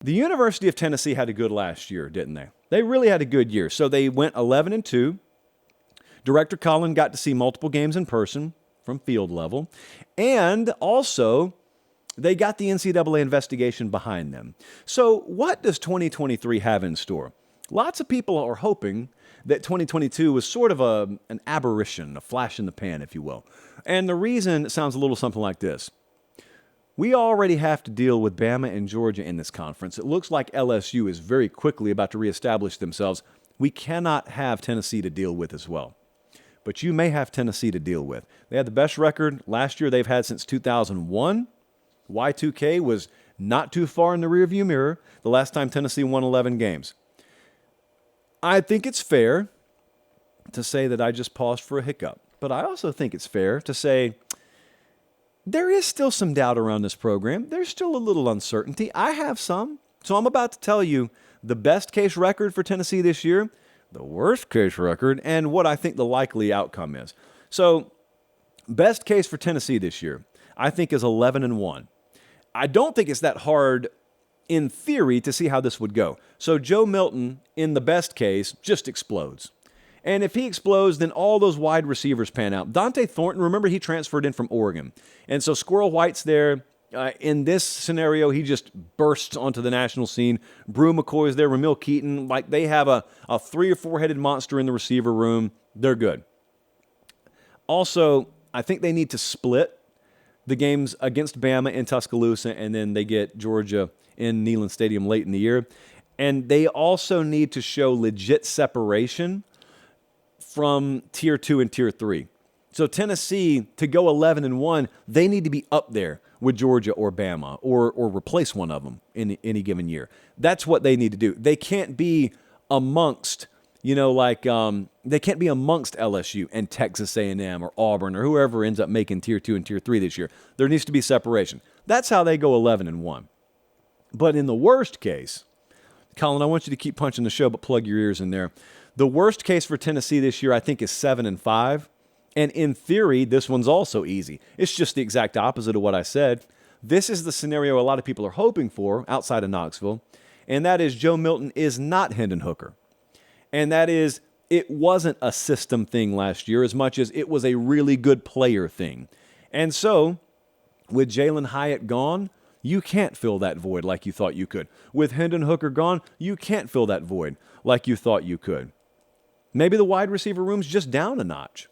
The University of Tennessee had a good last year, didn't they? They really had a good year. So they went 11-2. Director Collin got to see multiple games in person from field level. And also, they got the NCAA investigation behind them. So what does 2023 have in store? Lots of people are hoping that 2022 was sort of an aberration, a flash in the pan, if you will. And the reason sounds a little something like this. We already have to deal with Bama and Georgia in this conference. It looks like LSU is very quickly about to reestablish themselves. We cannot have Tennessee to deal with as well. But you may have Tennessee to deal with. They had the best record last year they've had since 2001. Y2K was not too far in the rearview mirror the last time Tennessee won 11 games. I think it's fair to say that I just paused for a hiccup. But I also think it's fair to say there is still some doubt around this program. There's still a little uncertainty. I have some. So I'm about to tell you the best case record for Tennessee this year, the worst case record, and what I think the likely outcome is. So best case for Tennessee this year, I think, is 11-1. I don't think it's that hard in theory to see how this would go. So Joe Milton, in the best case, just explodes. And if he explodes, then all those wide receivers pan out. Dante Thornton, remember, he transferred in from Oregon. And so Squirrel White's there. In this scenario, he just bursts onto the national scene. Brew McCoy's there. Ramil Keaton. Like, they have a 3 or 4-headed monster in the receiver room. They're good. Also, I think they need to split the games against Bama in Tuscaloosa, and then they get Georgia in Neyland Stadium late in the year. And they also need to show legit separation from Tier 2 and Tier 3. So Tennessee, to go 11-1, they need to be up there with Georgia or Bama or replace one of them in any given year. That's what they need to do. They can't be amongst, they can't be amongst LSU and Texas A&M or Auburn or whoever ends up making Tier 2 and Tier 3 this year. There needs to be separation. That's how they go 11-1. But in the worst case, Colin, I want you to keep punching the show, but plug your ears in there. The worst case for Tennessee this year, I think, is 7-5. And in theory, this one's also easy. It's just the exact opposite of what I said. This is the scenario a lot of people are hoping for outside of Knoxville, and that is Joe Milton is not Hendon Hooker. And that is, it wasn't a system thing last year as much as it was a really good player thing. And so, with Jalen Hyatt gone, you can't fill that void like you thought you could. With Hendon Hooker gone, you can't fill that void like you thought you could. Maybe the wide receiver room's just down a notch.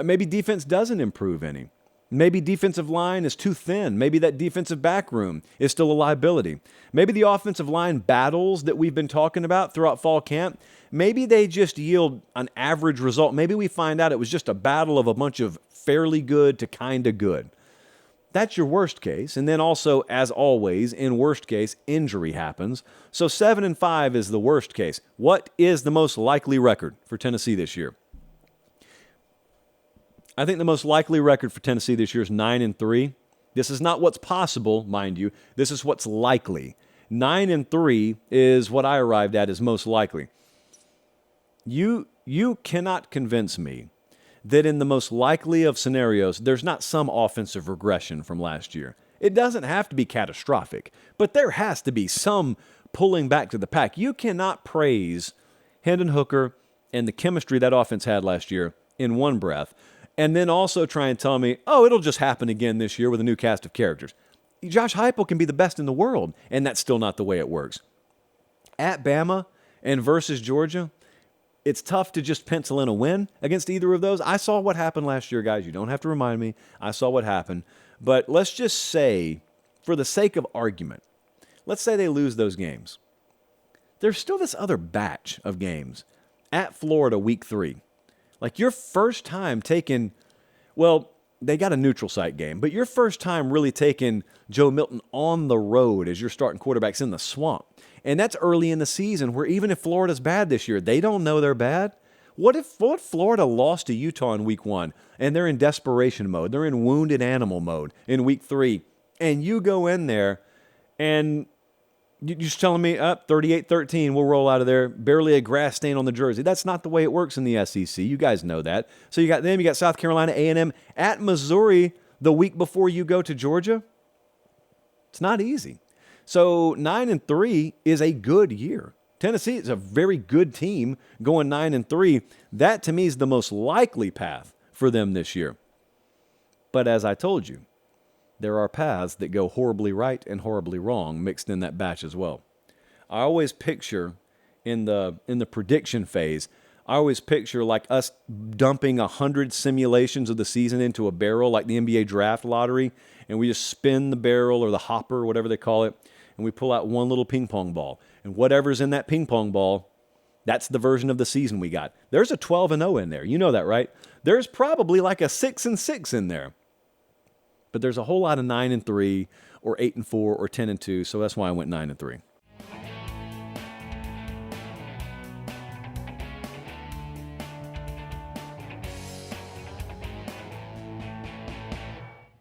Maybe defense doesn't improve any. Maybe defensive line is too thin. Maybe that defensive back room is still a liability. Maybe the offensive line battles that we've been talking about throughout fall camp, maybe they just yield an average result. Maybe we find out it was just a battle of a bunch of fairly good to kind of good. That's your worst case. And then also, as always, in worst case, injury happens. So 7-5 is the worst case. What is the most likely record for Tennessee this year? I think the most likely record for Tennessee this year is 9-3. This is not what's possible, mind you. This is what's likely. 9-3 is what I arrived at as most likely. You cannot convince me that in the most likely of scenarios, there's not some offensive regression from last year. It doesn't have to be catastrophic, but there has to be some pulling back to the pack. You cannot praise Hendon Hooker and the chemistry that offense had last year in one breath, and then also try and tell me, oh, it'll just happen again this year with a new cast of characters. Josh Heupel can be the best in the world, and that's still not the way it works. At Bama and versus Georgia, it's tough to just pencil in a win against either of those. I saw what happened last year, guys. You don't have to remind me. I saw what happened. But let's just say, for the sake of argument, let's say they lose those games. There's still this other batch of games at Florida week 3. Like your first time taking, well, they got a neutral site game, but your first time really taking Joe Milton on the road as your starting quarterback's in the swamp. And that's early in the season where even if Florida's bad this year, they don't know they're bad. What if Florida lost to Utah in week 1 and they're in desperation mode? They're in wounded animal mode in week 3. And you go in there and you're just telling me, 38-13, we'll roll out of there. Barely a grass stain on the jersey. That's not the way it works in the SEC. You guys know that. So you got them. You got South Carolina, A&M, at Missouri the week before you go to Georgia. It's not easy. So 9-3 is a good year. Tennessee is a very good team going 9-3. That to me is the most likely path for them this year. But as I told you, there are paths that go horribly right and horribly wrong mixed in that batch as well. I always picture in the prediction phase, I always picture like us dumping 100 simulations of the season into a barrel like the NBA draft lottery, and we just spin the barrel or the hopper, whatever they call it, and we pull out one little ping pong ball. And whatever's in that ping pong ball, that's the version of the season we got. There's a 12-0 in there. You know that, right? There's probably like a 6-6 in there. But there's a whole lot of 9-3 or 8-4 or 10-2, so that's why I went 9-3.